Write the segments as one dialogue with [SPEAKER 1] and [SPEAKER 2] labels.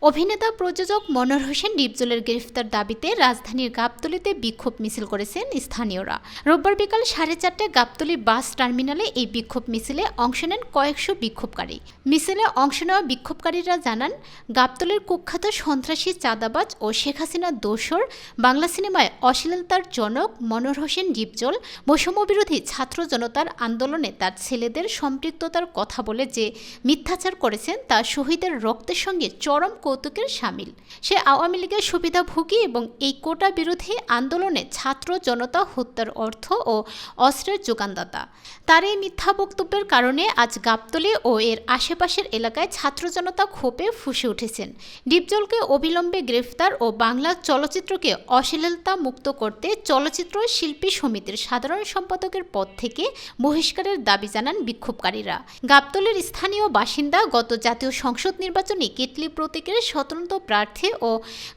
[SPEAKER 1] অভিনেতা প্রযোজক মনোয়ার হোসেন ডিপজলের গ্রেফতার দাবিতে রাজধানীর গাবতলীতে বিক্ষোভ মিছিল করেছেন স্থানীয়রা। রোববার বিকাল 4:30টায় গাবতলী বাস টার্মিনালে এই বিক্ষোভ মিছিলে অংশ নেন কয়েকশো বিক্ষোভকারী। মিছিলে অংশ নেওয়া বিক্ষোভকারীরা জানান, গাবতলীর কুখ্যাত সন্ত্রাসী, চাঁদাবাজ ও শেখ হাসিনার দোসর বাংলা সিনেমায় অশ্লীলতার জনক মনোয়ার হোসেন ডিপজল বৈষম্যবিরোধী ছাত্র জনতার আন্দোলনে তার ছেলেদের সম্পৃক্ততার কথা বলে যে মিথ্যাচার করেছেন তা শহীদের রক্তের সঙ্গে চরম কৌতুকের শামিল। সে আওয়ামী লীগের সুবিধাভোগী এবং এই কোটা বিরোধী আন্দোলনে ছাত্র জনতা হত্যার অর্থ ও অস্ত্রের যোগানদাতা। তার এই মিথ্যা বক্তব্যের কারণে আজ গাবতলী ও এর আশেপাশের এলাকায় ছাত্র জনতা ক্ষোভে ফুঁসে উঠেছেন। ডিপজলকে অবিলম্বে গ্রেফতার ও বাংলা চলচ্চিত্রকে অশ্লীলতা মুক্ত করতে চলচ্চিত্র শিল্পী সমিতির সাধারণ সম্পাদকের পদ থেকে বহিষ্কারের দাবি জানান বিক্ষোভকারীরা। গাবতলীর স্থানীয় বাসিন্দা গত জাতীয় সংসদ নির্বাচনে কেটলি প্রতীকের স্বতন্ত্র প্রার্থী ও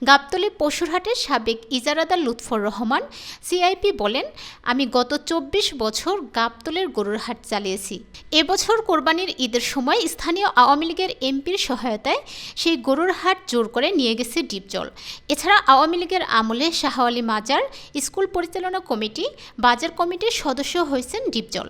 [SPEAKER 1] গাবতলী পশুরহাটের সাবেক ইজারাদার লুৎফর রহমান সিআইপি বলেন, আমি গত 24 বছর গাবতলীর গরুর হাট চালিয়েছি। এবছর কোরবানির ঈদের সময় স্থানীয় আওয়ামী লীগের এমপির সহায়তায় সেই গরুর হাট জোর করে নিয়ে গেছে ডিপজল। এছাড়া আওয়ামী লীগের আমলে শাহ আলী মাজার স্কুল পরিচালনা কমিটি, বাজার কমিটির সদস্য হয়েছেন ডিপজল।